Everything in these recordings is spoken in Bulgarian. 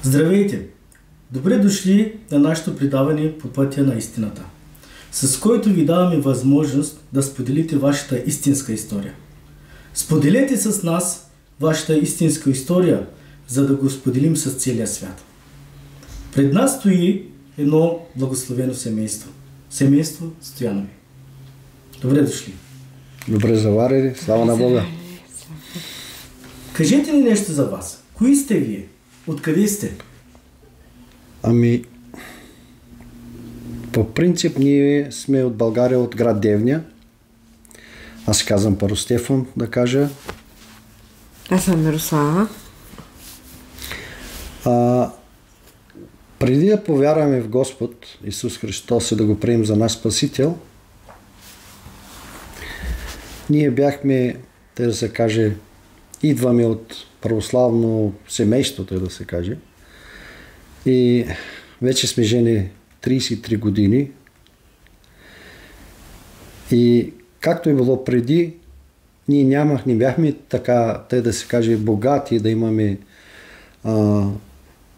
Здравейте! Добре дошли на нашето предаване по пътя на истината, с който ви даваме възможност да споделите вашата истинска история. Споделете с нас вашата истинска история, за да го споделим с целия свят. Пред нас стои едно благословено семейство. Семейство Стоянови. Добре дошли! Добре заварили, слава на Бога! Кажете ни нещо за вас. Кои сте вие? Откъде сте? По принцип ние сме от България, от град Девня. Аз казвам Първо Стефан, да кажа. Аз съм Мирослава. Преди да повярваме в Господ Исус Христос и да го приемем за наш Спасител, ние бяхме, да се каже, идваме от православно семейство, да се каже. И вече сме жени 33 години. И както е било преди, ние не бяхме така, да се каже, богати, да имаме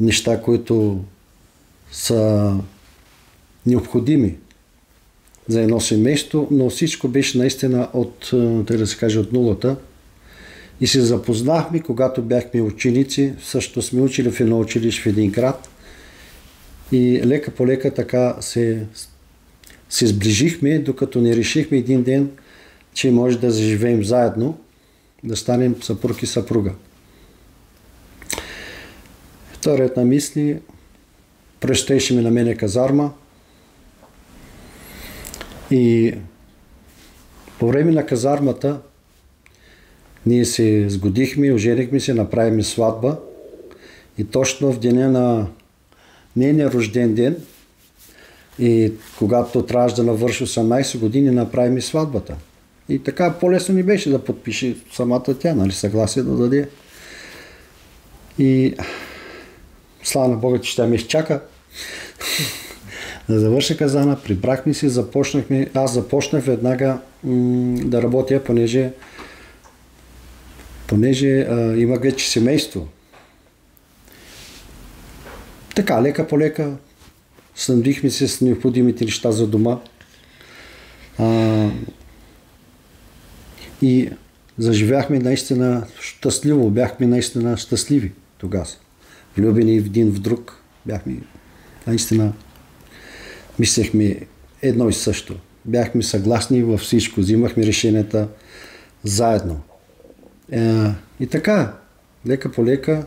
неща, които са необходими за едно семейство, но всичко беше наистина от, да се каже, от нулата. И се запознахме, когато бяхме ученици, също сме учили в едно училище в един град. И лека по лека така се сближихме, докато не решихме един ден, че може да заживеем заедно, да станем съпруг и съпруга. Вторият на мисли, предстоеше ми на мене казарма и по време на казармата ние се сгодихме, оженихме се, направихме сватба и точно в деня на нейния рожден ден и когато трябваше да навърши 18 години, направихме сватбата. И така по-лесно ни беше да подпише самата тя, нали, съгласие да даде. И слава на Бога, че тя ме изчака да завърша казана, прибрахме се, аз започнах веднага да работя, понеже имах вече семейство. Така, лека по лека снабдихме се с необходимите неща за дома. И заживяхме наистина щастливо, бяхме наистина щастливи тогава. Влюбени един в друг, бяхме наистина, мислехме едно и също. Бяхме съгласни във всичко, взимахме решенията заедно. И така, лека по лека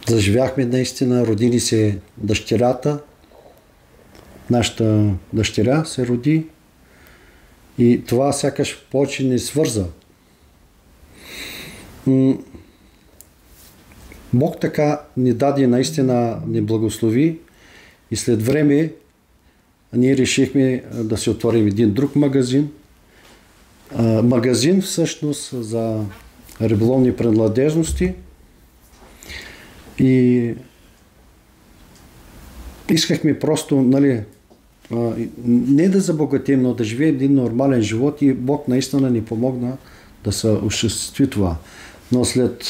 заживяхме наистина, родили се дъщерята. Нашата дъщеря се роди и това сякаш повече ни свърза. Бог така ни даде, наистина ни благослови и след време ние решихме да се отворим един друг магазин. Магазин всъщност за риболовни принадлежности и искахме просто, нали, не да забогатим, но да живеем един нормален живот и Бог наистина ни помогна да се осъществи това. Но след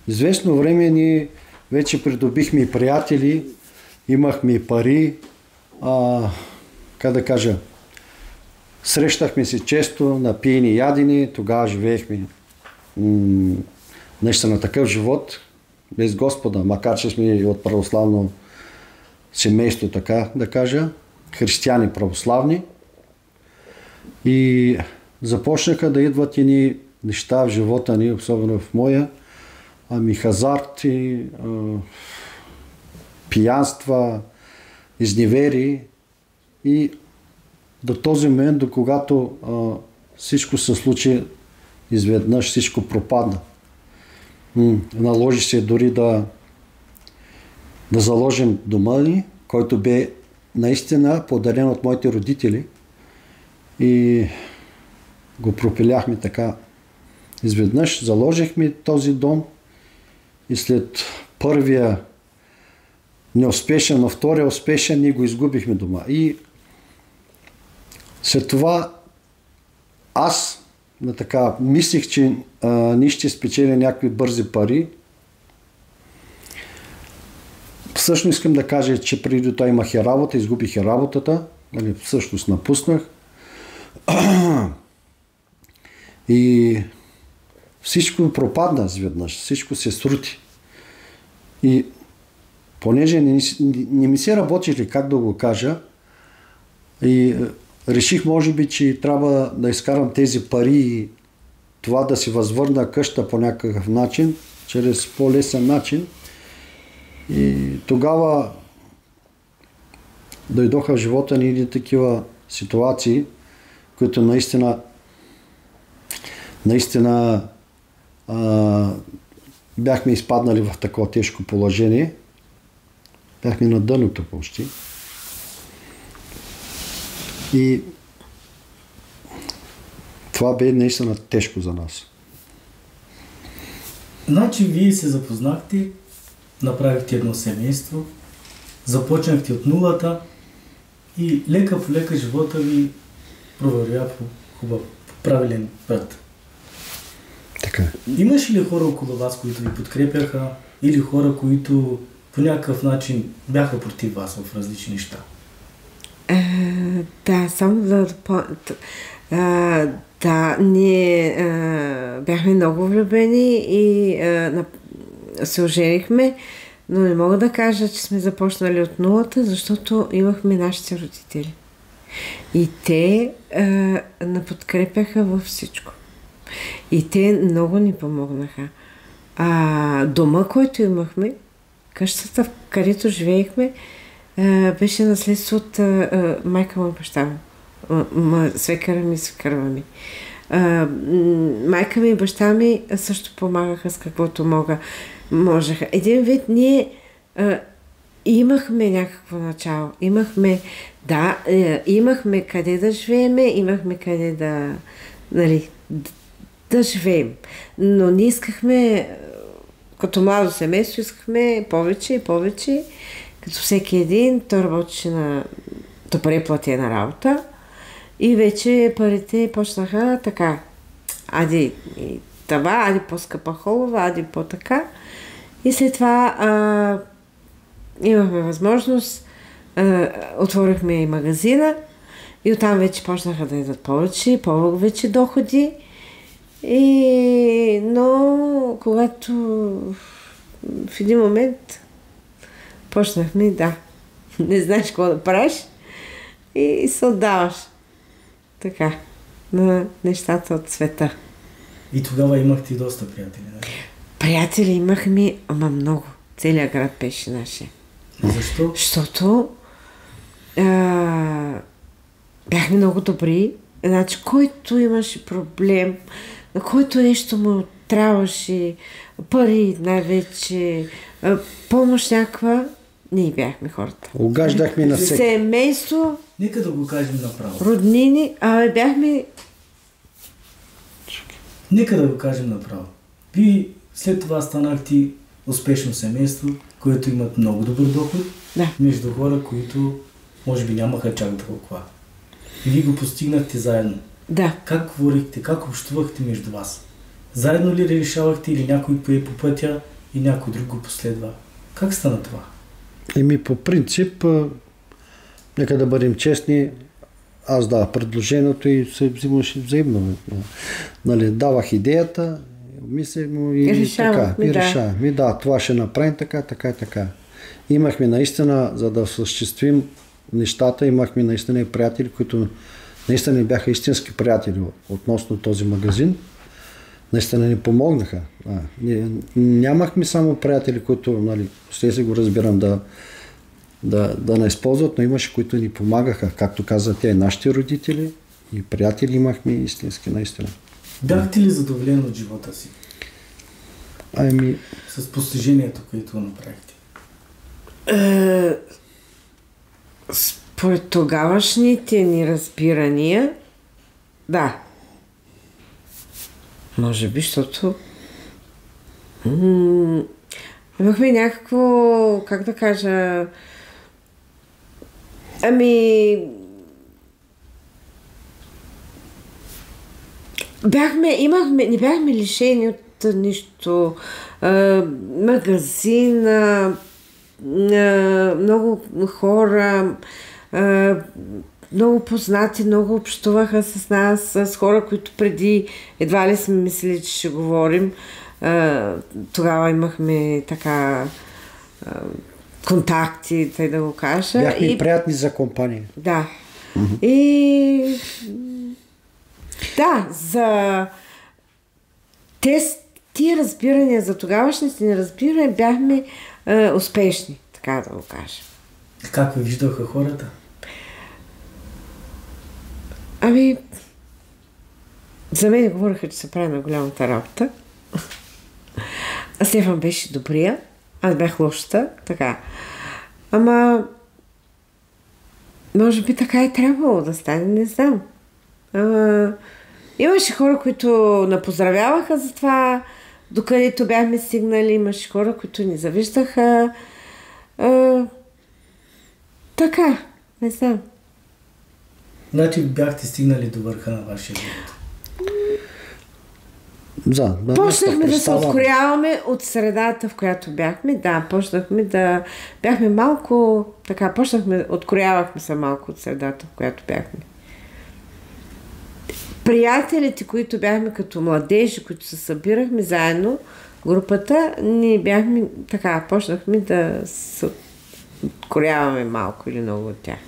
известно време ние вече придобихме приятели, имахме пари, как да кажа, срещахме се често на пиени ядени, тогава живеехме наистина такъв живот без Господа, макар че сме от православно семейство, така да кажа, християни православни. И започнаха да идват едни неща в живота ни, особено в моя, хазарти, пиянства, изневери и до този момент, до когато всичко се случи, изведнъж всичко пропадна. Наложи се дори да заложим дома ни, който бе наистина подарен от моите родители и го пропиляхме така. Изведнъж заложихме този дом и след първия неуспешен, но втория успешен ние го изгубихме дома. И след това аз така, мислих, че ние ще спечелим някакви бързи пари. Всъщност искам да кажа, че преди това имах и работа, изгубих и работата, нали, всъщност напуснах. И всичко пропадна изведнъж, всичко се срути. И понеже не ми се работили, как да го кажа, и реших, може би, че трябва да изкарам тези пари и това да си възвърна къща по някакъв начин, чрез по-лесен начин. И тогава дойдоха в живота ни и такива ситуации, които наистина бяхме изпаднали в такова тежко положение. Бяхме на дъното почти. И това бе наистина тежко за нас. Значи вие се запознахте, направихте едно семейство, започнахте от нулата и лека по лека живота ви проверя по правилен път. Така. Имаше ли хора около вас, които ви подкрепяха, или хора, които по някакъв начин бяха против вас в различни неща? Да, само да, ние бяхме много влюбени и се оженихме, но не мога да кажа, че сме започнали от нулата, защото имахме нашите родители. И те наподкрепяха във всичко. И те много ни помогнаха. Дома, който имахме, къщата, където живеехме, беше наследство от майка му и баща му. Свекъра ми и свекърва ми. Майка ми и баща ми също помагаха с каквото можеха. Един вид ние имахме някакво начало. Имахме къде да живееме, имахме къде да живеем. Но ние искахме, като младо семейство, искахме повече и повече. Като всеки един, той работеше на добре платена работа и вече парите почнаха така. Ади това, ади по-скъпа холова, ади по-така. И след това имахме възможност, отворихме и магазина и оттам вече почнаха да идват повече доходи. Но когато в един момент почнахме, не знаеш какво да правиш и се отдаваш така на нещата от света. И тогава имахте доста приятели, нали? Приятели имахме, ама много. Целият град беше наше. Защо? Защото бяхме много добри. Значи, който имаше проблем, на който нещо му трябваше, пари най-вече, помощ някаква, ние бяхме хората. Угаждахме на всеки. Семейство. Нека да го кажем направо. Роднини, бяхме... Нека да го кажем направо. Вие след това станахте успешно семейство, което имат много добър доход, между хора, които може би нямаха чак толкова. И вие го постигнахте заедно. Да. Как говорихте, как общувахте между вас? Заедно ли решавахте или някой пое по пътя и някой друг го последва? Как стана това? По принцип, нека да бъдем честни, аз давах предложението и се взимаше взаимно. Нали, давах идеята, мислех му и решавахме. Да, това ще направим така. Имахме наистина, за да осъществим нещата, имахме наистина и приятели, които наистина ни бяха истински приятели относно този магазин. Наистина ни помогнаха. Нямахме само приятели, които, нали, след си го разбирам, да не използват, но имаше, които ни помагаха. Както каза те, нашите родители и приятели имахме истински, наистина. Бяхте ли задоволен от живота си? С постижението, което направихте? Според тогавашните ни разбирания, да. Може би, защото имахме някакво, как да кажа, не бяхме лишени от нищо. Магазин, много хора, много познати, много общуваха с нас, с хора, които преди едва ли сме мислили, че ще говорим. Тогава имахме така контакти, тъй да го кажа. Бяхме приятни за компания. Да. И да, за тия разбирания, за тогавашните ни разбирания бяхме успешни, така да го кажа. Как ви виждаха хората? За мен говориха, че се прави на голямата работа. А Стефан беше добрия, аз бях лошата, така. Ама може би така и трябвало да стане, не знам. Имаше хора, които напоздравяваха за това, докъдето бяхме стигнали. Имаше хора, които ни завиждаха. Така, не знам. Значи бяхте стигнали до върха на вашия живот. Почнахме да се открояваме от средата, в която бяхме. Да, почнахме да... Бяхме малко... Така, откроявахме се малко от средата, в която бяхме. Приятелите, които бяхме като младежи, които се събирахме заедно, групата, ние бяхме... Така, почнахме да се открояваме малко или много от тях.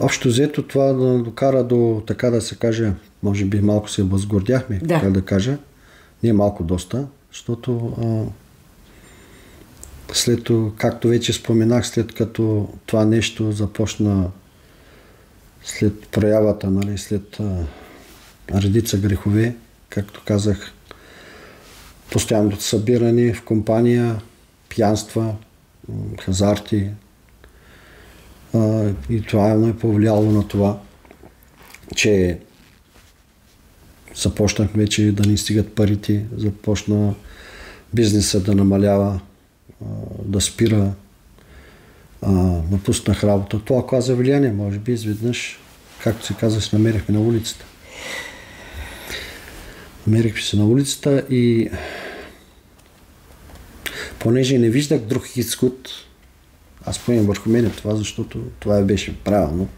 Общо взето това да докара до, така да се каже, може би малко се възгордяхме, така да кажа. Не малко, доста, защото както вече споменах, след като това нещо започна след проявата, нали, след редица грехове, както казах, постоянното събиране в компания, пиянства, хазарти, и това е повлияло на това, че започнахме вече да ни стигат парите, започна бизнеса да намалява, да спира, напуснах работа. Това оказа влияние, може би изведнъж, както се казва, се намерихме на улицата. Намерихме се на улицата и понеже не виждах друг изход, аз поемам върху мене това, защото това беше правилно.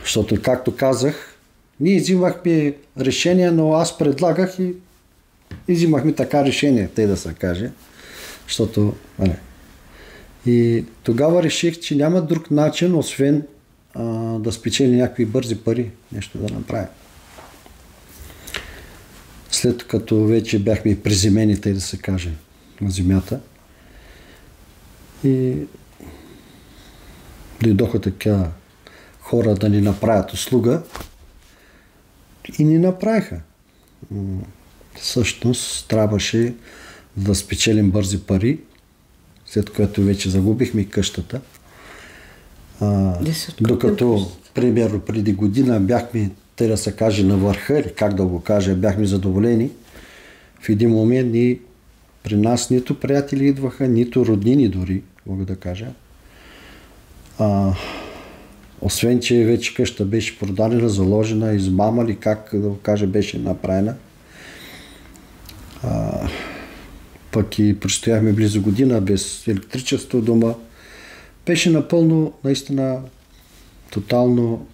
Защото, както казах, ние взимахме решения, но аз предлагах и взимахме така решение, тъй да се каже. Защото, и тогава реших, че няма друг начин, освен да спечели някакви бързи пари, нещо да направя. След като вече бяхме приземени, тъй да се каже, на земята, и дойдоха така хора да ни направят услуга и ни направиха. Всъщност трябваше да спечелим бързи пари, след което вече загубихме къщата. Докато, примерно, преди година бяхме, те да се каже, на върха, или как да го кажа, бяхме задоволени. В един момент при нас нито приятели идваха, нито роднини дори, мога да кажа. Освен, че вече къща беше продадена, заложена, измама ли, как да го кажа, беше направена. Пък и престояхме близо година без електричество дома. Беше напълно, наистина, тотално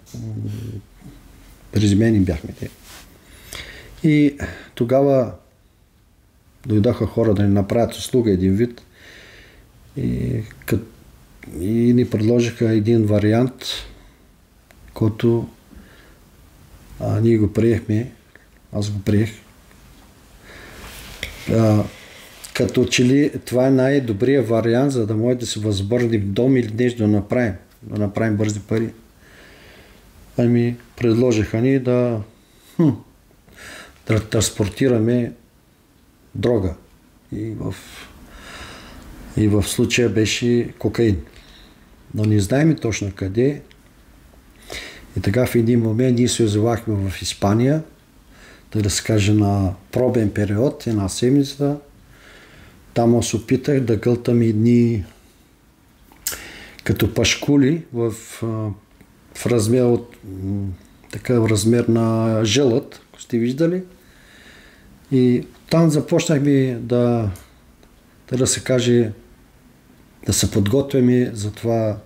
приземени бяхме те. И тогава дойдоха хора да ни направят услуга един вид и ни предложиха един вариант, който ние го приехме, аз го приех. Като че ли това е най-добрият вариант, за да може да се възвърнем дом или нещо да направим бързи пари. Предложиха ни да транспортираме дрога. И в случая беше кокаин. Но не знаем точно къде. И така в един момент ние се озовахме в Испания, да се каже на пробен период, една седмица. Там се опитах да гълтам едни като пашкули в размер от такъв размер на жълът, ако сте виждали. И там започнахме да се каже, да се подготвяме за това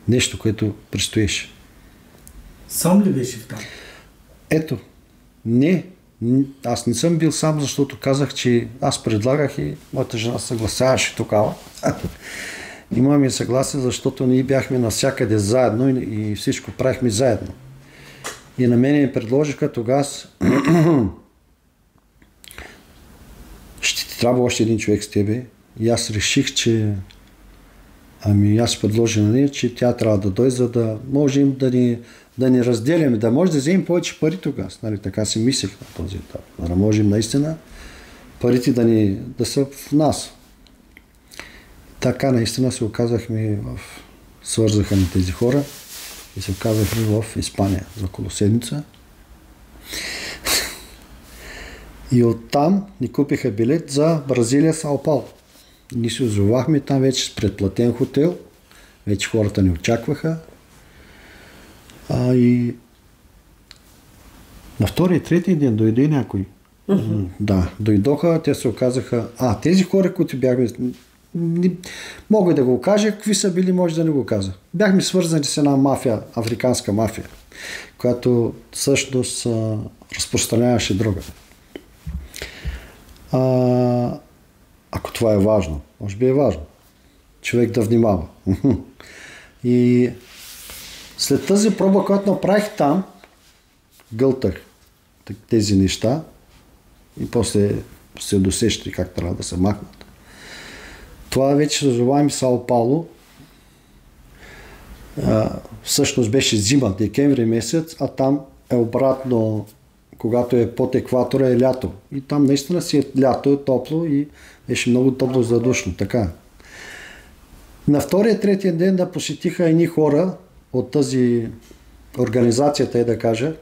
нещо, което предстоеше. Сам ли беше в там? Ето, не, аз не съм бил сам, защото казах, че аз предлагах и моята жена съгласяваше тогава. Имаме съгласие, защото ние бяхме навсякъде заедно и всичко правихме заедно. И на мене ми предложиха тогава, ще ти трябва още един човек с тебе. И аз реших, че аз предложих на нея, че тя трябва да дойде, за да можем да ни разделяме, да може да вземем повече пари тогава. Нали, така си мислех на този етап. Да можем наистина парите да са в нас. Така наистина се оказахме свързаха ни тези хора и се оказахме в Испания за около седмица. И оттам ни купиха билет за Бразилия, Сао Пауло. Ние се озовахме там вече с предплатен хотел, вече хората ни очакваха. И на втория и третия ден дойде някой. Да, дойдоха, те се оказаха, тези хора, които бяхме, мога да го кажа, какви са били, може да не го каза. Бяхме свързани с една мафия, африканска мафия, която всъщност разпространяваше дрога. Ако това е важно, може би е важно. Човек да внимава. И след тази проба, която направих там, гълтах тези неща и после се досещах как трябва да се махнат. Това вече се назоваваме Сао Пауло. Всъщност беше зима, декември месец, а там е обратно, когато е под екватора, е лято. И там наистина си е лято, е топло и беше много топло задушно. Така. На втория, третия ден да посетиха едни хора от тази организацията, да кажа,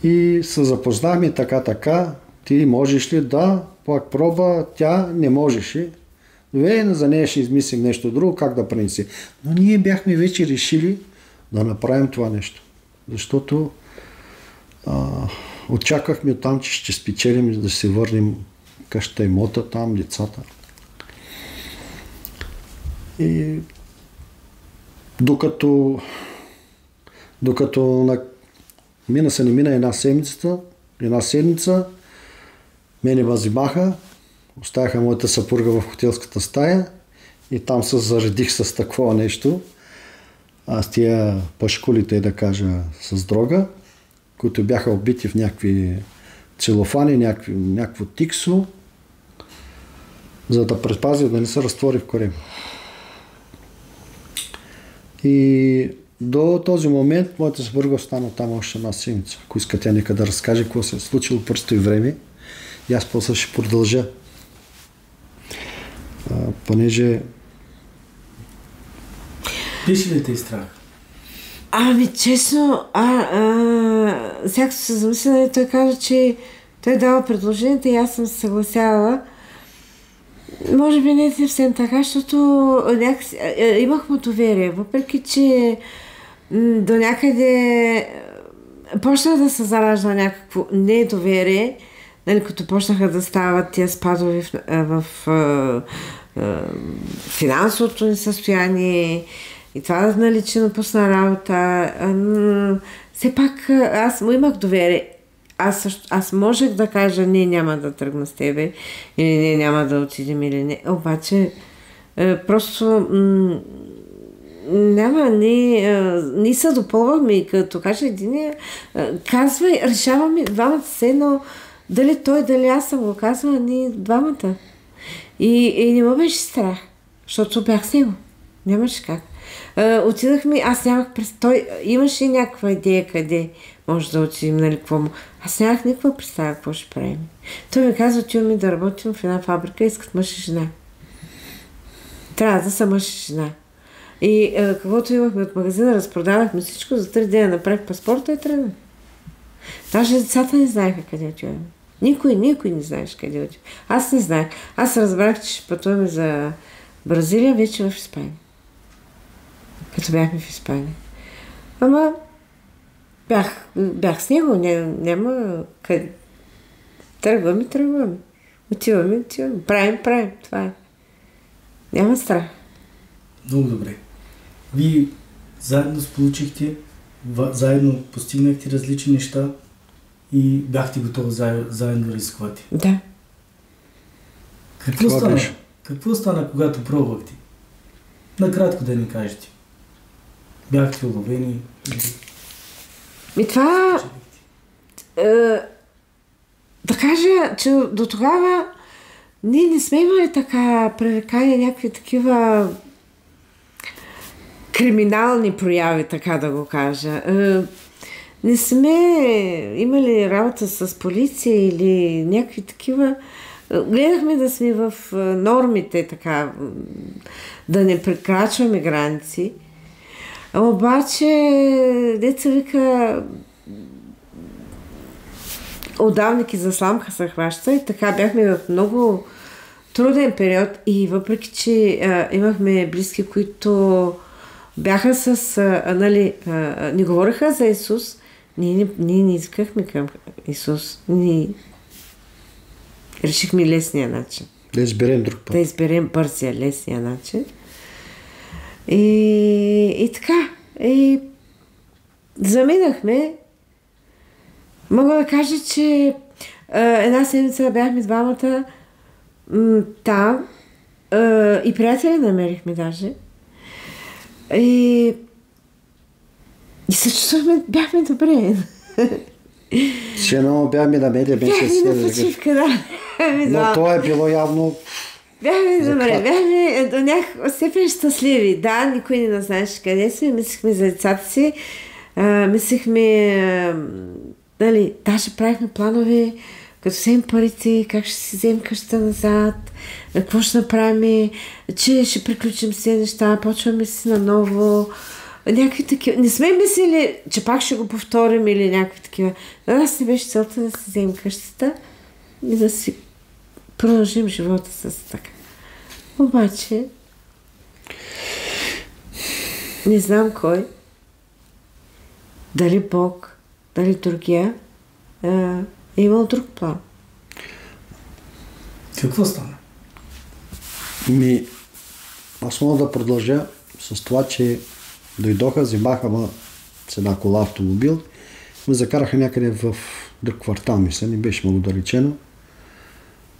и се запознахме така, ти можеш ли да, пак проба, тя не можеше. За нея ще измислим нещо друго, как да пренесе. Но ние бяхме вече решили да направим това нещо. Защото очаквахме оттам, че ще спечелим и да се върнем къщата, имота там, децата. И докато не мина една седмица, мене възимаха, оставяха моята съпруга в хотелската стая и там се заредих с такова нещо. Аз тия пашкулите, да кажа, с дрога, които бяха обити в някакви целофани, някакво тиксо, за да предпазят да не се разтвори в корема. И до този момент моята съпруга остана там още една седмица. Ако иска тя нека да разкаже какво се е случило през това време и аз после ще продължа. Понеже... Беше ли те страх? Честно, всяко се замисля, той каза, че той дава предложението и аз съм се съгласяла. Може би не е съвсем така, защото имах му доверие, въпреки че до някъде почна да се заражда някакво недоверие, нали, като почнаха да стават тия спадови в финансовото ни състояние и това да наличи напусна работа. Все пак аз му имах доверие. Аз можех да кажа, не, няма да тръгна с тебе, или не, няма да отидем, или не. Обаче, просто няма, ние се допълваме и като каже единия, казвай, решаваме двамата се, но дали той, дали аз съм го казвала, ние двамата. И не ме беше страх, защото бях с него. Нямаше как. Отидахме, аз нямах той имаше някаква идея къде може да отидем, нали, какво му. Аз нямах никаква представа какво ще правим. Той ми казва, отиваме да работим в една фабрика, искат мъж и жена. Трябва да са мъж и жена. И каквото имахме от магазина, разпродавахме всичко, за 3 дена направих паспорта и тръгнах. Даже децата не знаеха къде отиваме. Никой не знаеш къде отива. Аз не знаех. Аз разбрах, че ще пътуваме за Бразилия вече в Испания. Като бяхме в Испания. Ама бях с него. Няма къде. Тръгваме. Отиваме. Правим. Това е. Няма страх. Много добре. Вие заедно сполучихте, заедно постигнахте различни неща и бяхте готови заедно да рискувате. Да. Какво стана, когато пробвахте? Накратко да ни кажете. Бяхте уловени? Това... да кажа, че до тогава ние не сме имали така пререкания, някакви такива криминални прояви, така да го кажа. Не сме имали работа с полиция или някакви такива. Гледахме да сме в нормите, така, да не прекрачваме граници. Обаче, деца вика, отдавники за сламка се хваща и така бяхме в много труден период и въпреки, че имахме близки, които бяха с, не говориха за Исус, ние не искахме към Исус. Ние решихме лесния начин. Да изберем друг път. Да изберем бързия, лесния начин. И така. И заминахме. Мога да кажа, че една седмица бяхме двамата там и приятели намерихме даже. И се чувствахме, бяхме добре. Все едно бяхме на медия, беше на почивка, да. Но то е било явно... Бяхме добре, бяхме до някаква степен щастливи. Да, никой не нас знаеше къде сме, мислихме за децата си, мислихме, даже правихме планове, като вземем парите, как ще си вземем къщата назад, какво ще направим, че ще приключим все неща, почваме си наново. Някакви такива. Не сме мислили, че пак ще го повторим или някакви такива. На нас не беше целта да си вземем къщата и да си продължим живота с така. Обаче не знам кой, дали Бог, дали другия, е имал друг план. Какво стана? Аз мога да продължа с това, че дойдоха, взимаха с една кола автомобил, ме закараха някъде в друг квартал, мисля, не беше много далечено.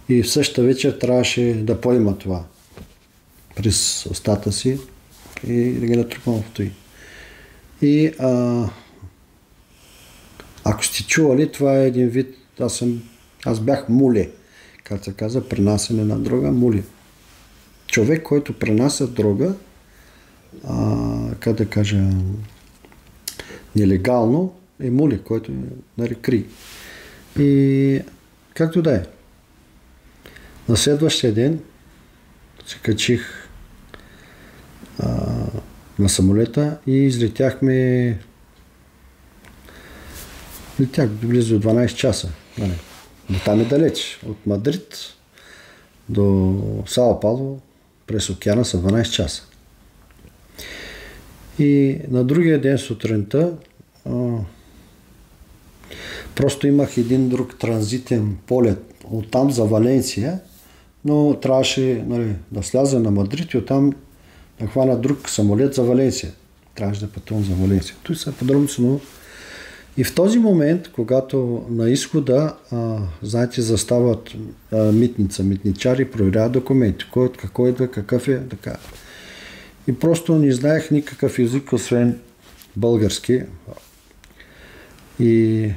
И в същата вечер трябваше да поема това през устата си и да ги натрупам в той. И ако сте чували, това е един вид, аз бях муле, както се каза, пренасене на дрога, муле. Човек, който пренася дрога, как да кажа, нелегално, е муле, който е кри. И както да е. На следващия ден се качих на самолета и излетяхме. Летях близо 12 часа. Но там е далеч. От Мадрид до Сао Пауло през океана са 12 часа. И на другия ден сутринта просто имах един друг транзитен полет оттам за Валенсия, но трябваше да сляза на Мадрид и оттам да хвана друг самолет за Валенсия. Трябваше да пътувам за Валенсия. Той са подробности, но и в този момент, когато на изхода, знаете, застават митничари, проверяват документи. Кой от какво идва, какъв е, така. И просто не знаех никакъв език, освен български. И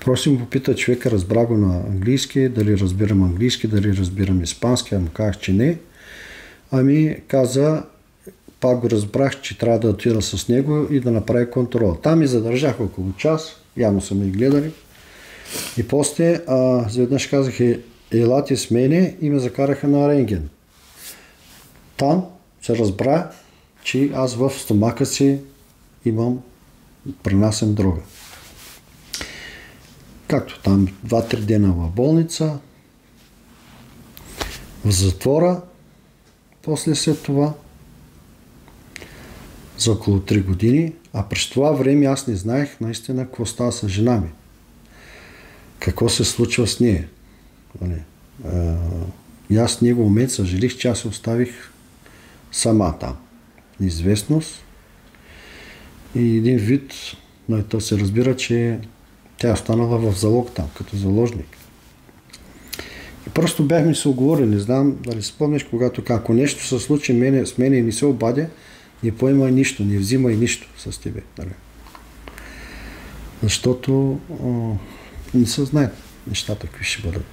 просто ми попита човека, разбра го на английски, дали разбирам английски, дали разбирам испански, му казах, че не. Ами каза, пак го разбрах, че трябва да отида с него и да направи контрол. Там ми задържах около час, явно са ми гледали. И после заведнъж казах, елате с мене и ме закараха на рентген. Там се разбра, че аз в стомака си пренасям дрога. Както там 2-3 дена в болница, в затвора, после след това, за около 3 години, а през това време аз не знаех наистина какво става с жена ми. Какво се случва с нея. И аз в него момент съжалих, че аз се оставих сама там. Неизвестност. И един вид, но то се разбира, че тя е останала в залог там, като заложник. И просто бяхме се оговорили, не знам дали спомняш, когато ако нещо се случи с мене и не се обадя, не поема нищо, не взима и нищо с тебе. Нали? Защото не се знаят нещата, какви ще бъдат.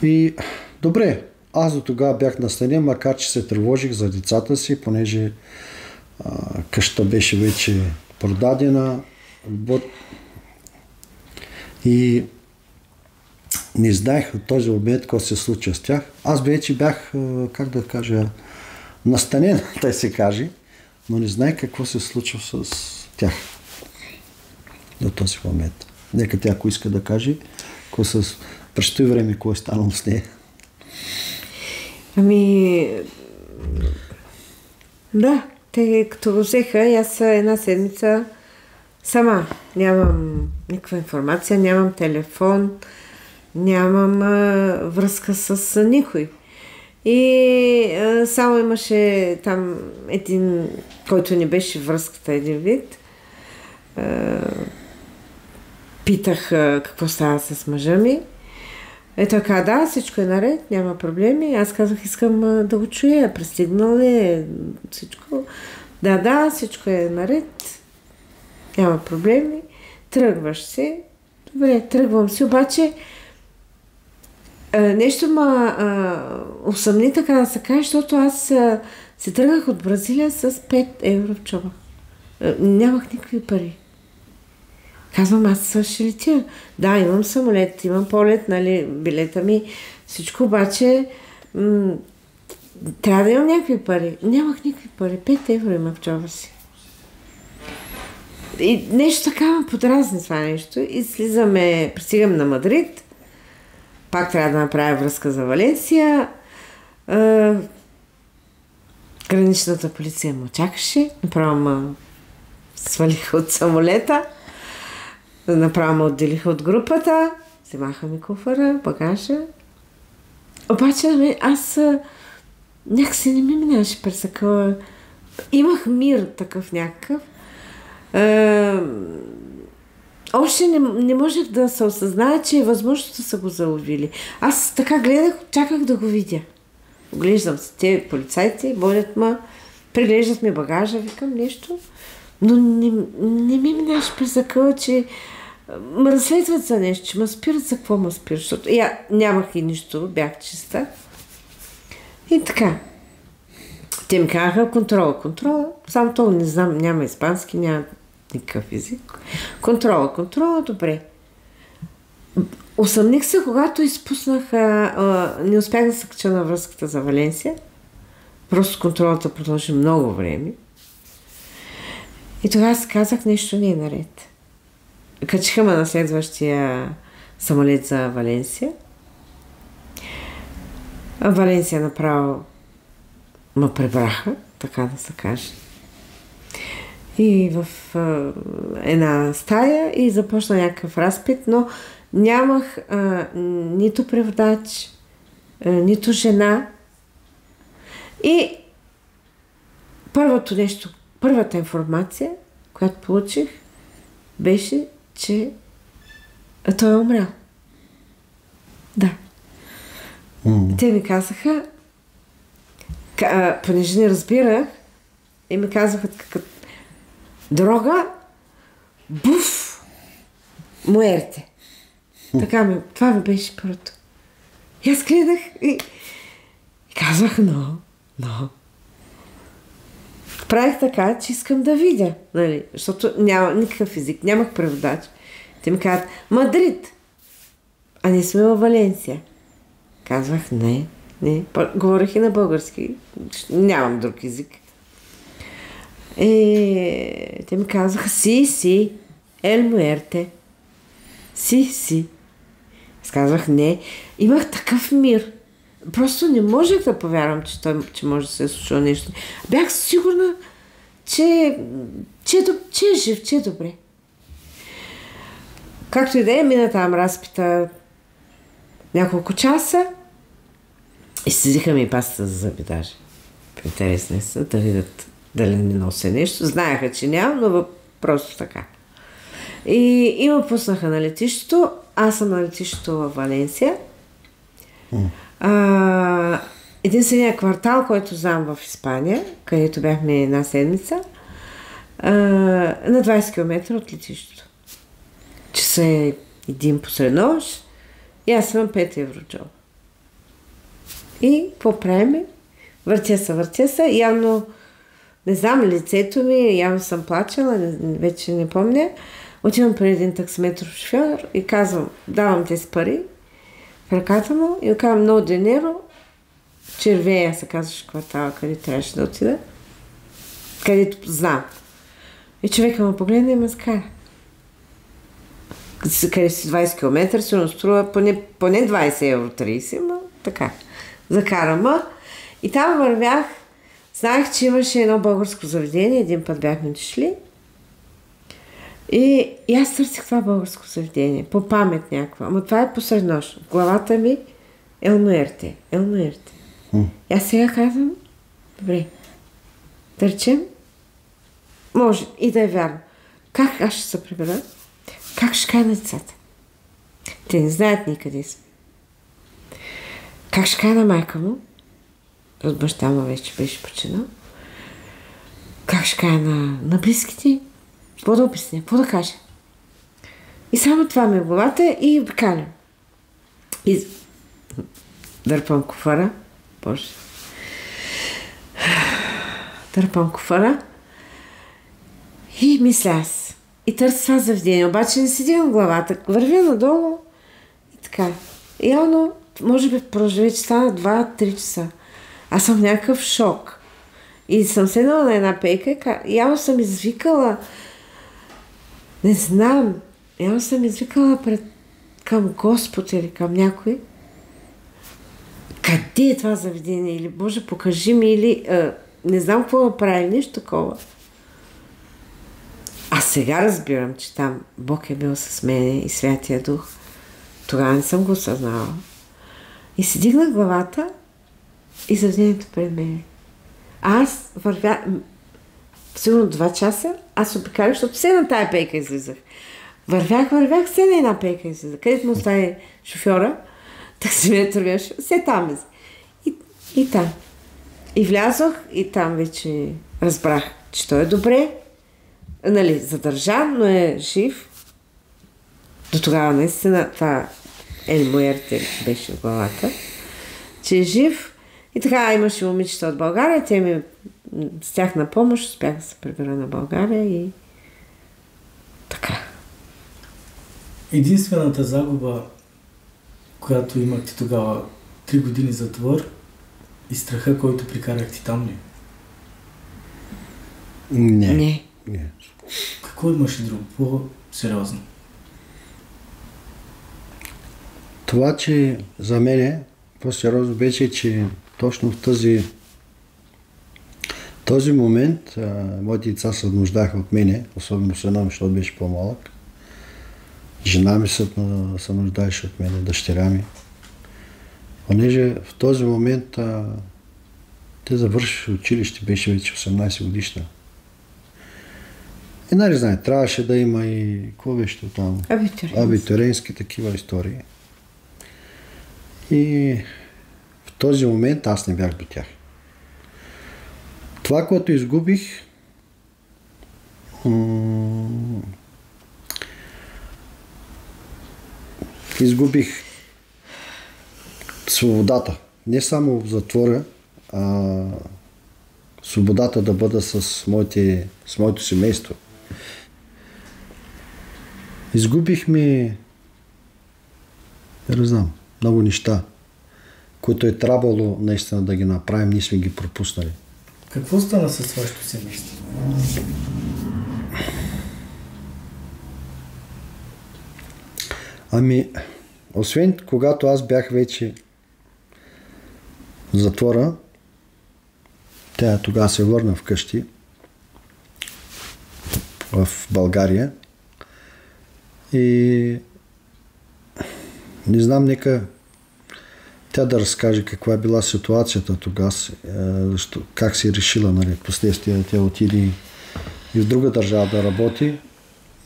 И добре, аз до тогава бях настанен, макар че се тревожих за децата си, понеже къщата беше вече продадена. И не знаех от този момент какво се случва с тях. Аз вече бях, как да кажа, настанен, да се каже, но не знаех какво се случва с тях до този момент. Нека тя, ако иска да каже, през това време, какво е станало с нея. Да, те като го взеха, аз една седмица сама. Нямам никаква информация, нямам телефон, нямам връзка с никой. И само имаше там един, който ни беше връзката един вид. Питах какво става с мъжа ми. Той каза, да, всичко е наред, няма проблеми. Аз казах, искам да го чуя, пристигнал ли всичко. Да, всичко е наред, няма проблеми. Тръгваш си. Добре, тръгвам си, обаче нещо усъмни, така да се каже, защото аз се тръгнах от Бразилия с 5 евро в чоба. Нямах никакви пари. Казвам, аз ще летя. Да, имам самолет, имам полет, нали, билета ми, всичко, обаче трябва да имам някакви пари. Нямах никакви пари, 5 евро имах в чоба си. И нещо така ме подразни това нещо и пристигам на Мадрид. Пак трябва да направя връзка за Валенсия. Граничната полиция ме чакаше. Направо ме свалиха от самолета. Направо ме отделиха от групата. Вземаха ми куфара, багажа. Обаче аз някакси не ми минаваше през такова. Имах мир такъв някакъв. Още не можех да се осъзная, че е възможно да са го заловили. Аз така гледах, чаках да го видя. Оглеждам се, те полицайите, водят ме, преглеждат ми багажа, викам нещо, но не ми минаш през закъла, че ме разследват за нещо, че ме спират, за какво ме спират, защото нямах и нищо, бях чиста. И така. Те ми казаха контрола, само това не знам, няма испански, няма никакъв език. Контрола, добре. Усъмних се, когато изпуснах, не успях да се кача на връзката за Валенсия. Просто контролата продължи много време. И тогава си казах, нещо не е наред. Качиха ме на следващия самолет за Валенсия. Валенсия направо ме пребраха, така да се каже. И в една стая и започна някакъв разпит, но нямах нито преводач, нито жена. И първата информация, която получих, беше, че той е умрял. Да. Те ми казаха, понеже не разбирах, и ми казаха дрога, буф, муерте. Така това ми беше първото. И аз гледах и казвах, но. Правих така, че искам да видя, нали, защото няма никакъв език, нямах преводач. Те ми казват, Мадрид, а не сме във Валенсия. Казвах, не. Говорих и на български, нямам друг език. Те ми казаха, си, ел муерте. Си. Аз казвах не. Имах такъв мир. Просто не можех да повярвам, че може да се е случило нещо. Бях сигурна, че е жив, че е добре. Както и да е, мина там разпита няколко часа и седиха ми пастата за зъби даже. Интересни са да видят дали не нося нещо. Знаеха, че няма, но просто така. И ме пуснаха на летището. Аз съм на летището в Валенсия. Единственият квартал, който знам в Испания, където бяхме една седмица, на 20 км от летището. Часа е един посред нощ и аз имам 5 евро джоб. И какво правим? Въртя се. Явно, не знам, лицето ми, явно съм плачела, вече не помня. Отивам при един таксиметров шофьор и казвам, давам тези пари в ръката му и казвам много денеро, Червея се казваше квартала, къде трябваше да отида, където знам. И човека ме погледна и ме скара. Къде си 20 км, сигурно струва поне 20 евро 30, но така. Закара ме. И там вървях, знаех, че имаше едно българско заведение, един път бяхме дошли. И аз търсих това българско заведение, по памет някаква. Ама това е посред нощ. В главата ми Елнуерте. И аз сега казвам, добре, да речем, може и да е вярно. Как аз ще се прибера? Как ще кажа на децата? Те не знаят никъде сме. Как ще кажа на майка му? От баща му вече беше починал. Как ще кажа на близките? Какво да обясня? Какво да кажа? И само това ми е в главата и обикалям. И дърпам куфара. Боже. Дърпам куфара. И мисля аз. И търся това заведение. Обаче не седи в главата. Вървя надолу. И така. И явно, може би проживе, че стана 2-3 часа. Аз съм в някакъв шок. И съм седнала на една пейка и явно съм извикала. Не знам. Явно съм извикала към Господ или към някой. Къде е това заведение? Или Боже, покажи ми, или не знам какво да прави, нещо такова. А сега разбирам, че там Бог е бил с мене и Святия Дух. Тогава не съм го осъзнала. И си дигнах главата и заведението пред мен. Аз вървя сигурно 2 часа, аз обикалях, защото все на тая пейка излизах. Вървях, все на една пейка излизах. Където му остави шофьора, таксиметър беше, все там и там. И влязох и там вече разбрах, че той е добре, нали, задържан, но е жив. До тогава наистина това Елмуерте беше в главата, че е жив. И така имаше момичета от България, те ми с тях на помощ успях да се прибера на България и така. Единствената загуба, която имахте тогава, 3 години затвор и страха, който прикарахте там ли? Не. Какво имаше друго? По-сериозно? Това, че за мен по-сериозно беше, че точно в този момент моите деца се нуждаха от мене, особено сина ми, защото беше по-малък. Жена ми се нуждаеше от мене, дъщеря ми. Понеже в този момент те завършиха училище, беше вече 18 годишна. И нали знае, трябваше да има и какво беше там? Абитуриентски такива истории. И в този момент аз не бях до тях. Това, което изгубих, изгубих свободата. Не само в затвора, а свободата да бъда с моето семейство. Изгубихме, не знам, много неща, които е трябвало наистина да ги направим, ние сме ги пропуснали. Какво стана с вашето семейство? Ами, освен когато аз бях вече в затвора, тя тогава се върна вкъщи в България и не знам, нека тя да разкаже каква е била ситуацията тогава, как си решила, нали, последствие тя отиде и в друга държава да работи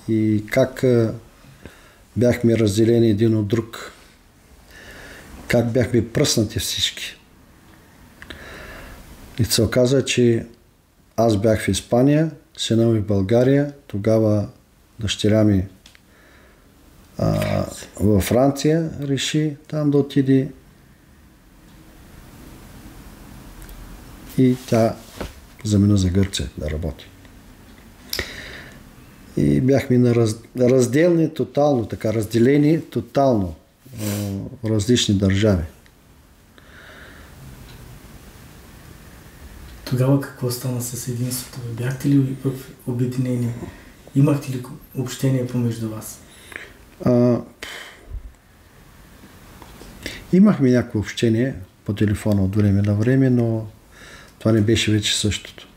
и как бяхме разделени един от друг, как бяхме пръснати всички. И се оказа, че аз бях в Испания, сина ми в България, тогава дъщеря ми във Франция реши там да отиде и тя замина за Гърция да работи. И бяхме на разделни тотално, така разделени тотално в различни държави. Тогава какво стана с единството? Бяхте ли в обединение? Имахте ли общение помежду вас? Имахме някакво общение по телефона от време на време, но това не беше вече същото.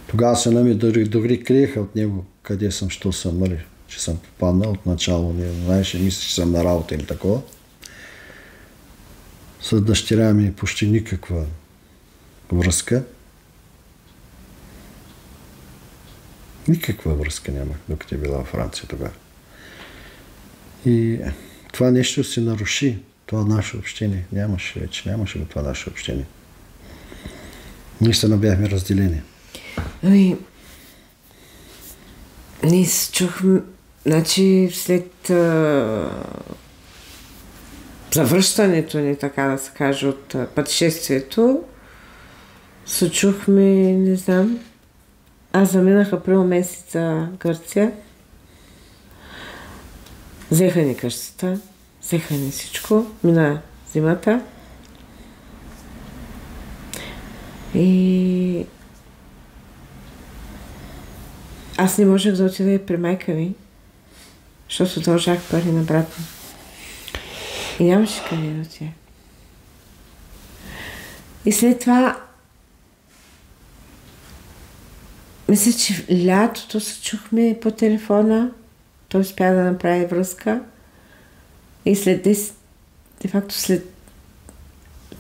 Тогава сина ми дори криеха от него къде съм, що съм, нали, че съм попаднал от начало. Не знаеше, мисля, че съм на работа или такова. С дъщеря ми почти никаква връзка. Никаква връзка нямах, докато е била във Франция тогава. И това нещо се наруши, това наше общение. Нямаше го това наше общение. Наистина бяхме разделени. Ами, ние се чухме, значи след завръщането ни, така да се каже, от пътешествието, се чухме, не знам, аз заминах април месеца Гърция. Взеха ни къщата, взеха ни всичко, мина зимата. И аз не можех да отида и при майка ми, защото дължах пари на брат ми. И нямаше къде да отида. И след това мисля, че лятото се чухме по телефона. Той успя да направи връзка. И след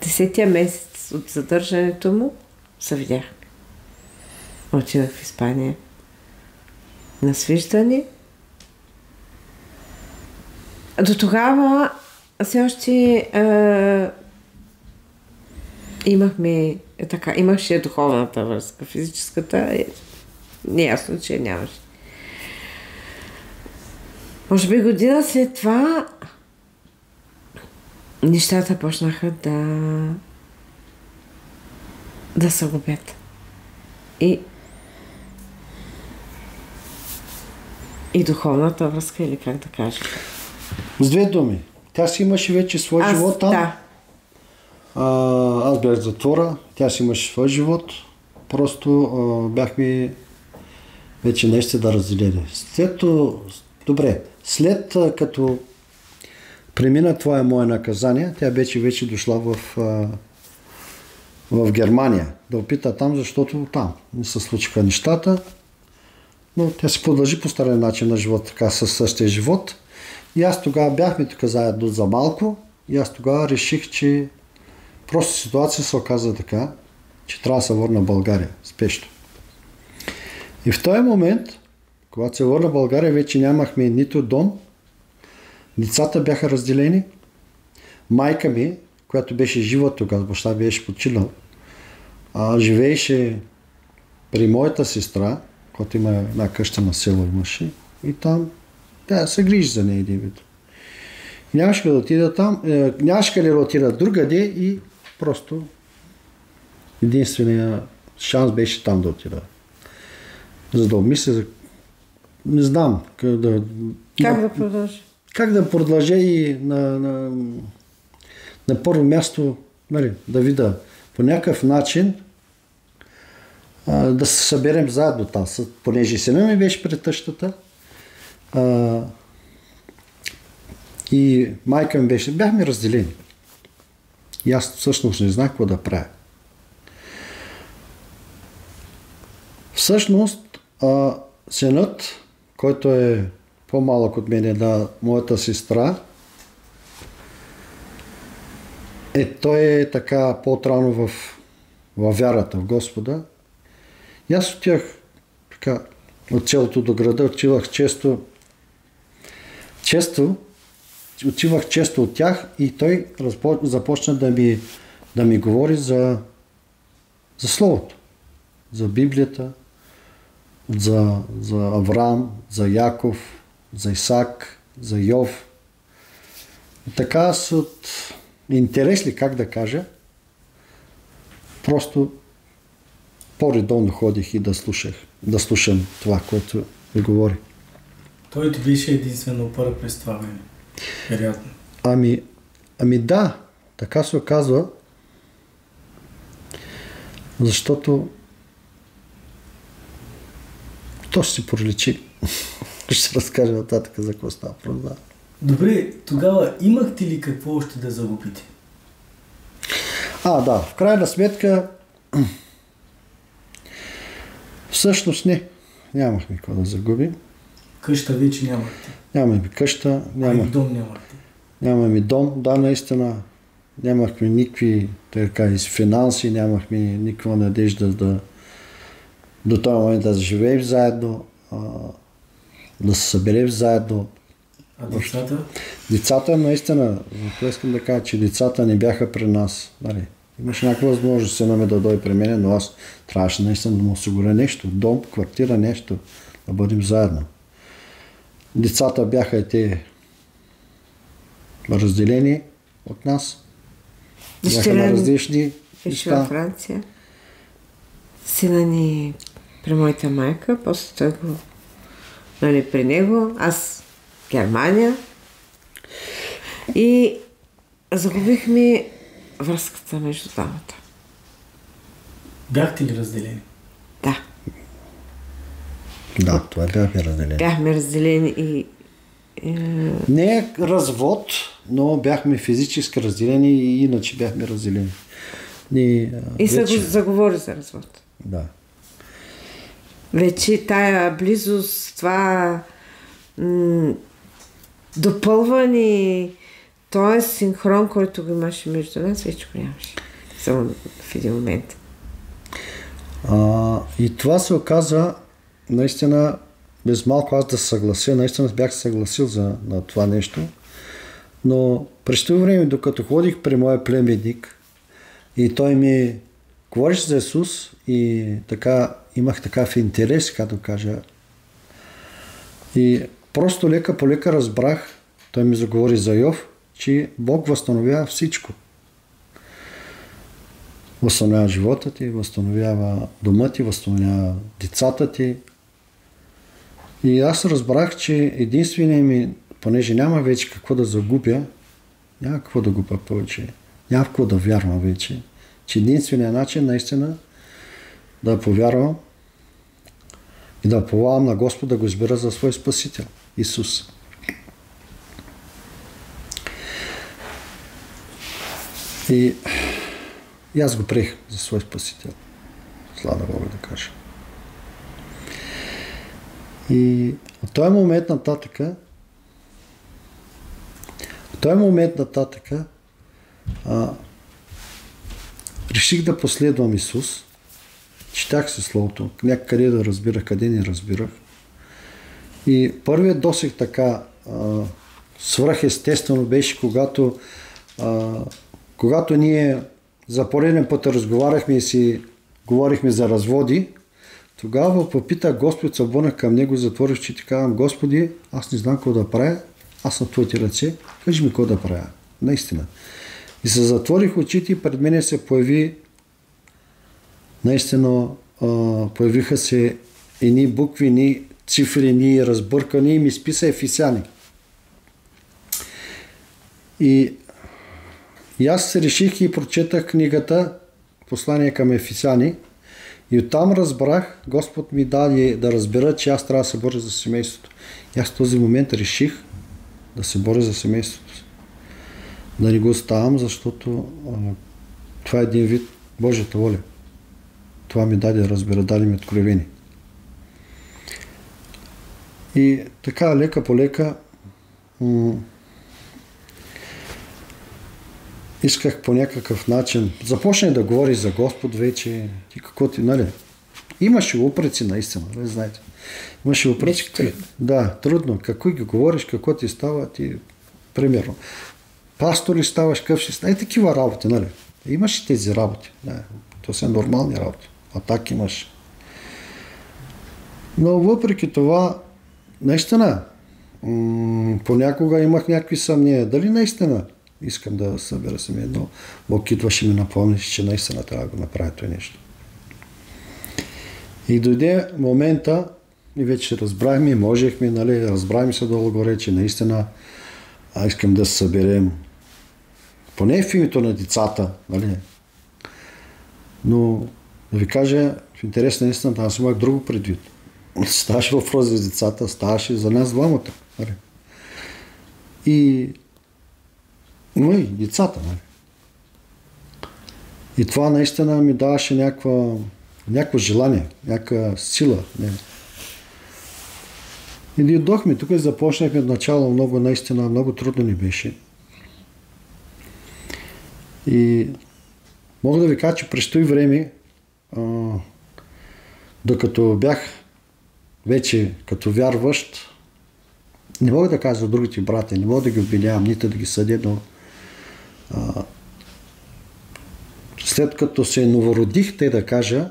10-тия месец от задържането му се видяхме. Отидах в Испания на свиждане. До тогава все още имаше духовната връзка. Физическата неясно, че нямаше. Може би година след това нещата почнаха да се губят. И духовната връзка, или как да кажа. С две думи. Тя си имаше вече свой живот там. Да. Аз бях в затвора, тя си имаше свой живот. Просто бяхме вече нещо да разделили. След като премина това е мое наказание, тя вече дошла в Германия да опита там, защото там не се случиха нещата. Но тя се продължи по стария начин на живот, така със същия живот. И аз тогава бяхме тук заедно за малко и аз тогава реших, че просто ситуация се оказа така, че трябва да се върна в България спешно. И в този момент, когато се върна в България, вече нямахме нито дом, децата бяха разделени, майка ми, която беше жива тогава, баща беше починал, живееше при моята сестра, която има една къща на село имаше, и там тя се грижи за нея един вид. Нямаше да отида там, нямаше къде да отида другаде и просто единствения шанс беше там да отида. За да обмисля, не знам как да продължи. Как да продължа и на първо място, нали, да видя по някакъв начин да се съберем заедно там, понеже сина ми беше пред тъщата И майка ми бяхме разделени. И аз всъщност не знах какво да правя. Всъщност, синът, който е по-малък от мен, на моята сестра, той е така по-отрано в вярата в Господа. И аз отивах така от селото до града, отивах често от тях и той започна да ми говори за Словото, за Библията, за Авраам, за Яков, за Исак, за Йов. И така аз от интерес ли, как да кажа, просто по-редовно ходих и да слушам това, което ми говори. Той ти беше единствено опора през това време. Вероятно. Ами да, така се оказва, защото то ще си проличи. Ще разкажа нататък за какво става. Добре, тогава имахте ли какво още да загубите? Да, в крайна сметка всъщност нямахме какво да загубим. Къща вече нямахте? Нямаме къща. И дом нямахте? Нямаме дом, да, наистина. Нямахме никакви финанси, нямахме никаква надежда до този момент да живеем заедно, да се съберем заедно. А децата? Децата, наистина, искам да кажа, че децата не бяха при нас. Имаш някаква възможност сина да дойде при мен, но аз трябваше наистина да му осигуря нещо, дом, квартира, нещо, да бъдем заедно. Децата бяха и те разделени от нас. Бяха на различни неща. Във Франция. Сина ни при моята майка, после той го при него, аз в Германия. И загубихме връзката между двамата. Бяхте ли разделени? Да. Да, това бяхме разделени. Бяхме разделени и... Не е развод, но бяхме физически разделени и иначе бяхме разделени. И се заговори за развод. Да. Вече тая близост, това допълване, този синхрон, който го имаше между нас, вече го нямаше. Само в един момент. И това се оказа наистина без малко аз да се съглася. Наистина бях съгласил на това нещо. Но през това време, докато ходих при моя племенник и той ми говореше за Исус и така имах такъв интерес, като кажа. И просто лека по лека разбрах, той ми заговори за Йов, че Бог възстановява всичко. Възстановява живота ти, възстановява дома ти, възстановява децата ти. И аз разбрах, че единственият ми, понеже няма вече какво да загубя, няма какво да губя повече, няма какво да вярвам вече, че единственият начин наистина да повярвам и да повавам на Господ да го избера за свой Спасител, Исус. И аз го приех за свой Спасител. Слава Богу да кажа. И от този момент нататък реших да последвам Исус. Четях се Словото, някъде да разбирах, къде не разбирах. И първият досег така свръхестествено беше, когато ние за пореден път разговаряхме и си говорихме за разводи, тогава попитах Господ, се обърнах към него, затворих очите и казвам: Господи, аз не знам какво да правя, аз на твоите ръце, кажи ми какво да правя. Наистина. И се затворих очите и пред мене се появи наистина появиха се едни букви, едни цифри, едни разбъркани и ми списа Ефесяни. И аз се реших и прочетах книгата Послание към Ефесяни И оттам разбрах, Господ ми даде да разбера, че аз трябва да се боря за семейството. И аз в този момент реших да се боря за семейството си. Да не го оставам, защото това е един вид Божията воля. Това ми даде да разбера, даде ми откровение. И така, лека по лека, исках по някакъв начин, започнах да говори за Господ вече, и какво ти, нали? Имаше упреци наистина, нали знаете. Имаше упреци. Да, трудно. Какво ги говориш, какво ти става, ти, примерно. Пастор ли ставаш, къв ще става, такива работи, нали? Имаш тези работи, да, то са нормални работи, а так имаш. Но въпреки това, наистина, понякога имах някакви съмнения. Дали наистина искам да събера семейство, но Бог идваше ми напомни, че наистина трябва да го направя това нещо. И дойде момента, и вече разбрахме, и можехме, нали, разбрахме се долу горе, че наистина искам да се съберем. Поне в името на децата, нали. Но, да ви кажа, в интерес на истината, аз имах друго предвид. Ставаше въпрос за децата, ставаше за нас двамата. Нали. Но и децата. Нали. И това наистина ми даваше някакво желание, някаква сила. Не. И дойдохме, тук започнахме от начало, наистина много трудно ни беше. И мога да ви кажа, че през това време, докато бях вече като вярващ, не мога да кажа за другите брати, не мога да ги обвинявам, нито да ги съдя, но след като се новородих, те да кажа,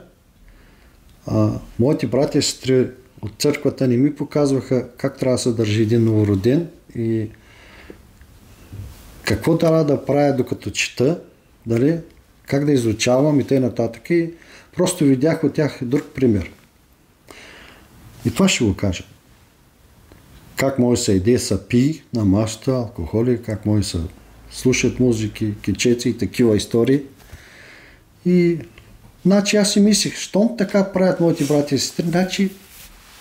моите братя и сестри от църквата не ми показваха как трябва да се държи един новороден и какво трябва да правя докато чета, дали, как да изучавам и т.н. И просто видях от тях друг пример. И това ще го кажа. Как може се еде, се пи на масата, алкохоли, как може се слушат музики, кичеци и такива истории. И значи аз си мислих, щом така правят моите брати и сестри, значи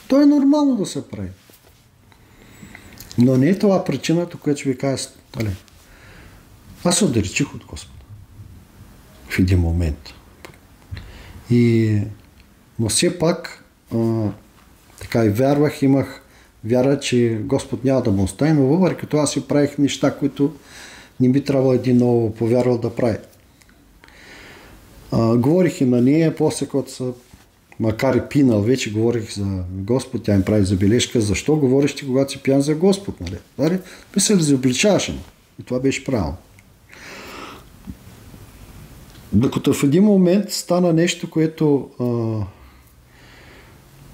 то е нормално да се прави. Но не е това причината, която ще ви кажа. Аз се отдалечих от Господа. В един момент. Но все пак така и вярвах, имах вяра, че Господ няма да му остави, но въпреки това си правих неща, които не би трябвало един много повярвал да прави. Говорих и на нея, после като са, макар и пинал, вече говорих за Господ, тя им прави забележка, защо говориш ти, когато си пиян за Господ, нали? Би се разобличаваше, и това беше правилно. Докато в един момент стана нещо, което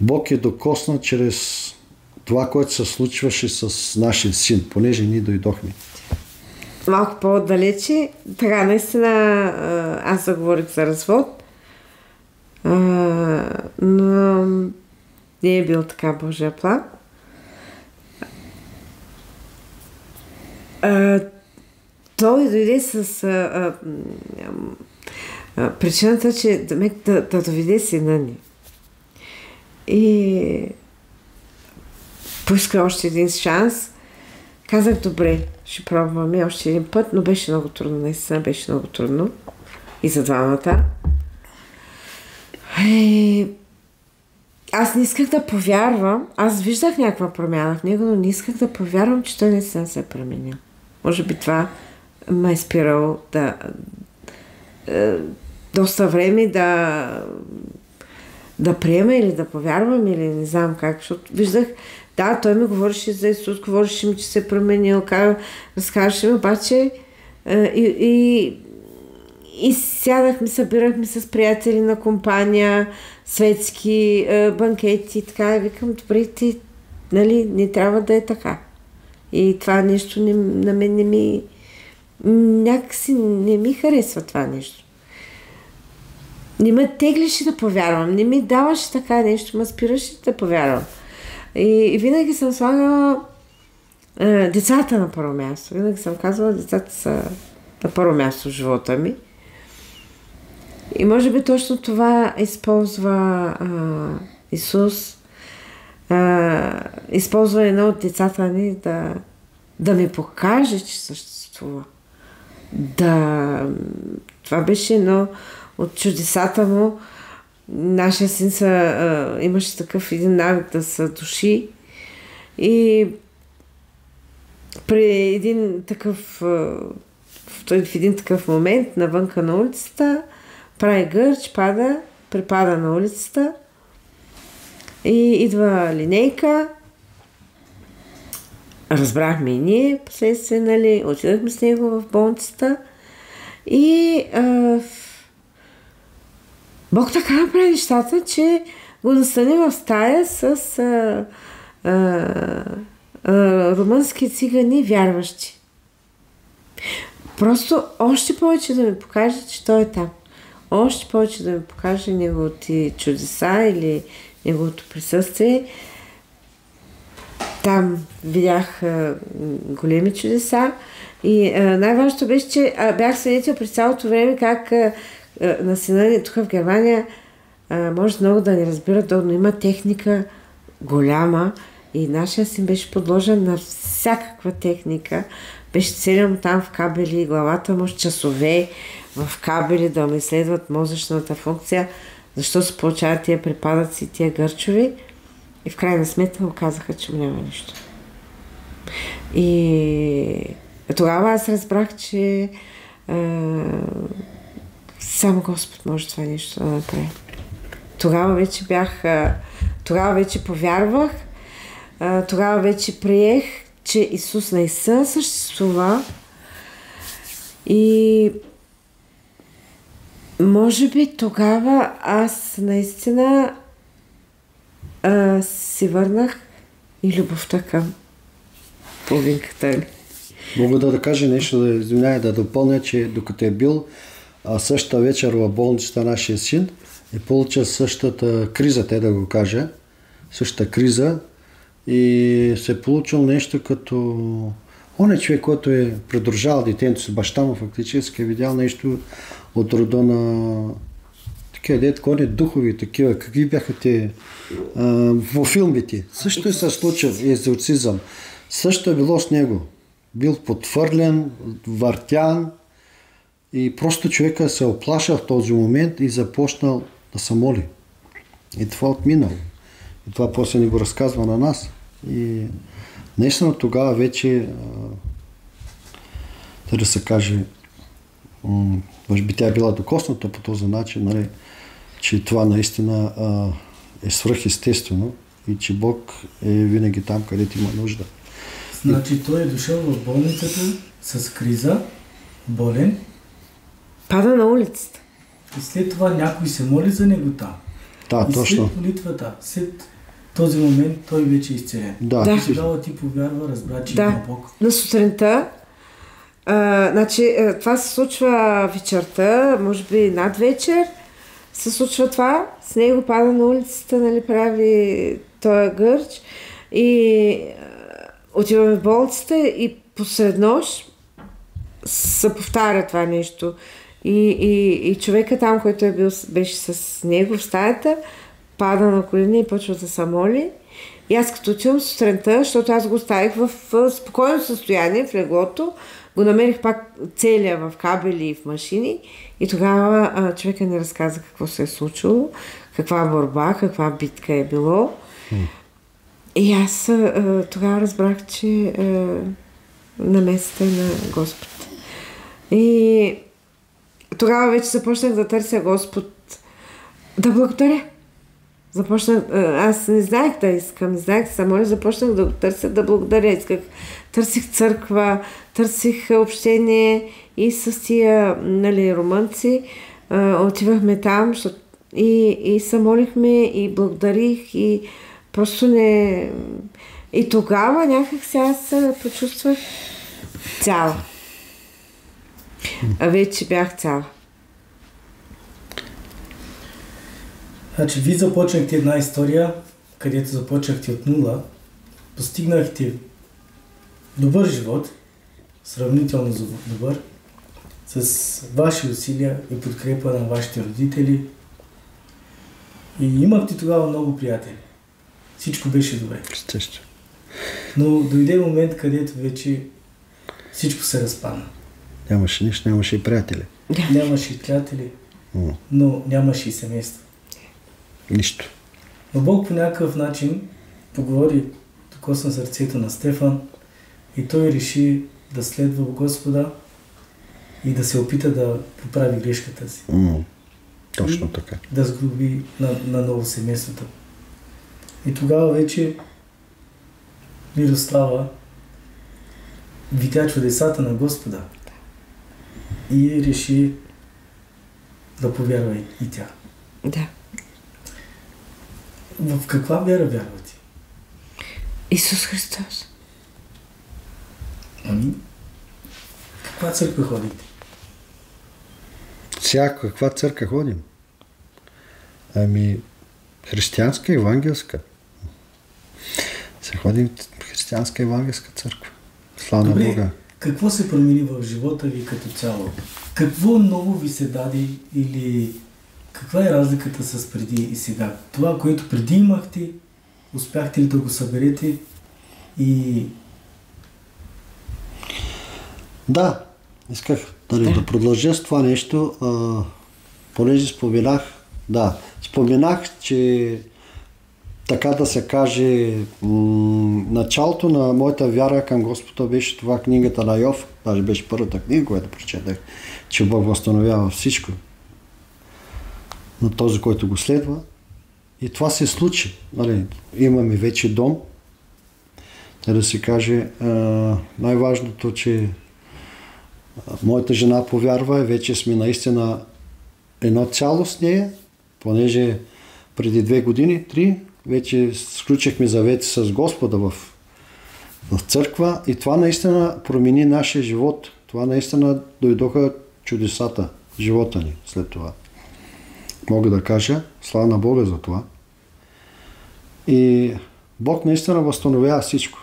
Бог е докосна чрез това, което се случваше с нашия син, понеже ние дойдохме. Малко по-далече, така наистина аз заговорих за развод, но не е бил така Божия план. Той дойде с причината, че да доведе сина ни. И поиска още един шанс. Казах, добре, ще пробваме още един път, но беше много трудно, наистина беше много трудно. И за двамата. Аз не исках да повярвам, аз виждах някаква промяна в него, но не исках да повярвам, че той наистина се е променил. Може би това ме е спирало доста време да приема или да повярвам, или не знам как, защото виждах, да, той ми говореше за Исус, говореше ми, че се е променил, разказваше ми, обаче и сядахме, събирахме с приятели на компания, светски банкети и така, и викам, добре, ти, нали, не трябва да е така. И това нещо на мен не ми, някакси не ми харесва това нещо. Не ме теглеше да повярвам, не ми даваше така нещо, ме спираше да повярвам. И винаги съм слагала децата на първо място. Винаги съм казвала, децата са на първо място в живота ми. И може би точно това използва Исус. Използва едно от децата ни да ми покаже, че съществува. Това беше едно от чудесата му. Нашия син имаше такъв един навик да се души и при един такъв в един такъв момент навънка на улицата прави гърч, припада на улицата и идва линейка. Разбрахме и ние, последствие, нали, отидахме с него в болницата и Бог така направи нещата, че го настани в стая с румънски цигани вярващи. Просто още повече да ми покаже, че той е там. Още повече да ми покаже неговите чудеса или неговото присъствие. Там видях големи чудеса и най-важното беше, че бях свидетел през цялото време как на сина ни тук в Германия може много да не разбират, но има техника голяма и нашия син беше подложен на всякаква техника. Беше целият там в кабели, главата му с часове в кабели да му изследват мозъчната функция, защо се получават тия припадъци, тия гърчови. И в крайна сметка му казаха, че му няма нищо. И тогава аз разбрах, че само Господ може това нещо да направи. Тогава вече повярвах, тогава вече приех, че Исус наистина съществува и може би тогава аз наистина си върнах и любовта към половинката ми. Мога да кажа нещо, да допълня, че докато е бил същата вечер в болницата нашия син, е получил същата криза, те да го кажа, същата криза и се е получил нещо като оня човек, който е придружал детето с баща му, фактически е видял нещо от рода на такива духови, такива, какви бяха те в филмите. Също е се случил екзорцизъм. Също е било с него. Бил подхвърлен, въртян и просто човека се оплашал в този момент и започнал да се моли. И това отминало. И това после ни го разказва на нас. И наистина тогава вече да се каже, може би тя е била докосната по този начин, нали, че това наистина е свръхестествено и че Бог е винаги там, където има нужда. Значи той е дошъл в болницата с криза, болен. Пада на улицата. И след това някой се моли за него там. Да, и точно. След молитвата, след този момент той вече е изцелен. Да. И тогава ти повярва, разбра, че има Бог. На сутринта. Значи, това се случва вечерта, може би над вечер се случва това. С него пада на улицата, нали, прави този гърч и отиваме в болницата и посред нощ се повтаря това нещо. И човека там, който беше с него в стаята, пада на колени и почва да се моли. И аз като отивам сутринта, защото аз го оставих в спокойно състояние в леглото, го намерих пак целия в кабели и в машини и тогава човека ни разказа какво се е случило, каква борба, каква битка е било. И аз тогава разбрах, че намесата е на Господ. И тогава вече започнах да търся Господ, да благодаря. Аз не знаех да искам, не знаех да се моля, започнах да го търся, да благодаря. Търсих църква, търсих общение и с тия, нали, румънци. Отивахме там и се молихме и благодарих и просто не... И тогава някак сега се почувствах цяла. А вече бях цяла. Значи, вие започнахте една история, където започнахте от нула, постигнахте добър живот, сравнително добър, с ваши усилия и подкрепа на вашите родители. И имахте тогава много приятели. Всичко беше добре. Естествено. Но дойде момент, където вече всичко се разпадна. Нямаше нищо, нямаше и приятели. Нямаше и приятели, но нямаше и семейство. Нищо. Но Бог по някакъв начин поговори докосна сърцето на Стефан и той реши да следва Господа и да се опита да поправи грешката си. Точно така. Да сглоби на ново семейството. И тогава вече Мирослава видя чудесата на Господа и реши да повярва и тя. Да. В каква вяра вярва ти? Исус Христос. Ами, каква църква ходите? Сега каква църква ходим? Ами, християнска, евангелска. Се ходим в християнска евангелска църква. Слава на Бога. Какво се промени в живота ви като цяло? Какво ново ви се даде или каква е разликата с преди и сега? Това, което преди имахте, успяхте ли да го съберете и... Да, исках да продължа с това нещо, понеже споменах, че така да се каже, началото на моята вяра към Господа беше това книгата на Йов, даже беше първата книга, която прочетах, че Бог възстановява всичко на този, който го следва. И това се случи. Нали, имаме вече дом. Да се каже, най-важното, че моята жена повярва и вече сме наистина едно цяло с нея, понеже преди 2 години, 3, вече сключихме завети с Господа в църква и това наистина промени нашия живот. Това наистина дойдоха чудесата в живота ни след това. Мога да кажа, слава на Бога за това. И Бог наистина възстановява всичко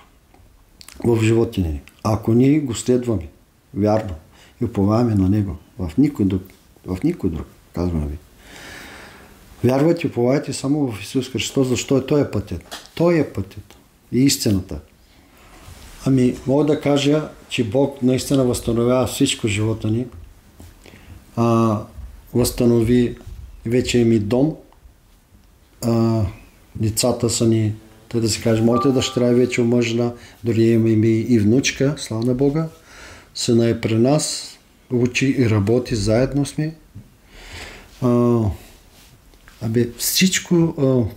в живота ни. Ако ние го следваме вярно и уповаваме на Него, в никой друг, казваме ви. Вярвайте и уповайте само в Исус Христос, защото Той е пътят. Той е пътят и истината. Ами, мога да кажа, че Бог наистина възстановява всичко в живота ни. Възстанови вече ми дом. Децата са ни, тъй да се каже, моята дъщеря е вече омъжена, дори имаме и внучка, слава на Бога. Сина е при нас, учи и работи, заедно сме. Всичко,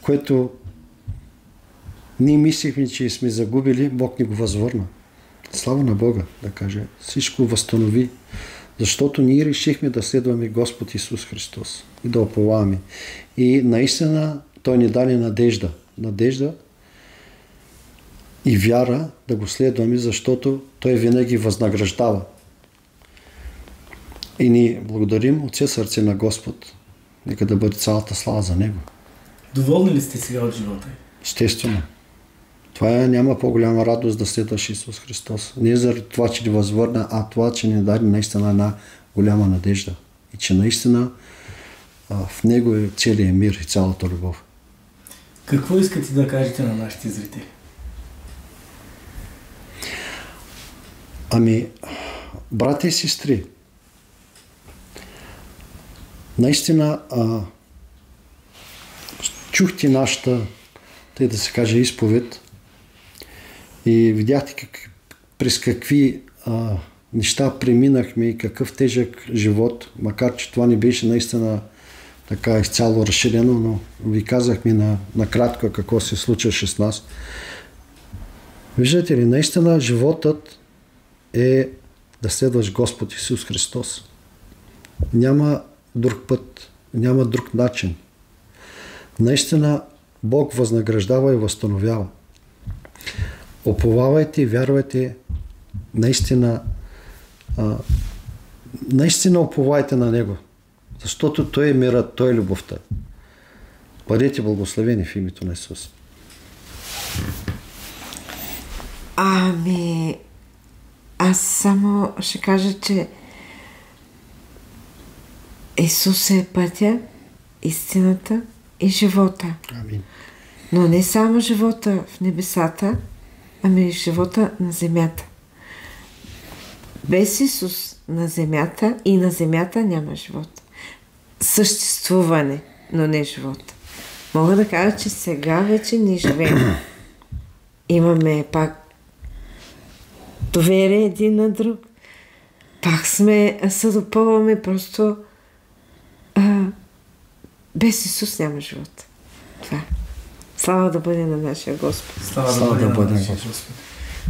което ние мислихме, че сме загубили, Бог ни го възвърна. Слава на Бога, да кажа. Всичко възстанови. Защото ние решихме да следваме Господ Исус Христос и да уповаваме. И наистина Той ни даде надежда. Надежда и вяра да го следваме, защото Той винаги възнаграждава. И ни благодарим от все сърце на Господ. Нека да бъде цялата слава за Него. Доволни ли сте сега от живота? Естествено. Това няма по-голяма радост да следваш Исус Христос. Не заради това, че ни възвърна, а това, че ни даде наистина една голяма надежда. И че наистина в Него е целият мир и цялата любов. Какво искате да кажете на нашите зрители? Ами, брати и сестри, наистина чухте нашата, тъй да се каже, изповед и видяхте през какви неща преминахме и какъв тежък живот, макар че това не беше наистина така изцяло разширено, но ви казахме накратко какво се случваше с нас. Виждате ли, наистина животът е да следваш Господ Исус Христос. Няма друг път, няма друг начин. Наистина Бог възнаграждава и възстановява. Уповавайте и вярвайте, наистина уповайте на Него, защото Той е мирът, Той е любовта. Бъдете благословени в името на Исус. Ами, аз само ще кажа, че Исус е пътя, истината и живота. Амин. Но не само живота в небесата, ами и живота на земята. Без Исус на земята и на земята няма живот. Съществуване, но не живот. Мога да кажа, че сега вече не живеем. Имаме пак доверие един на друг. Пак се допълваме, просто без Исус няма живот. Това. Слава да бъде на нашия Господ. Слава да бъде на нашия Господ.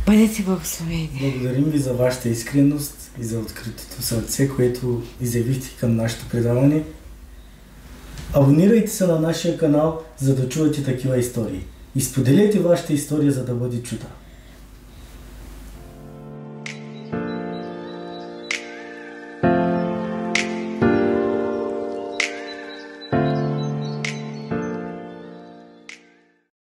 Бъдете благословени. Благодарим ви за вашата искреност и за откритото сърце, което изявихте към нашето предаване. Абонирайте се на нашия канал, за да чувате такива истории. И споделете вашата история, за да бъде чута.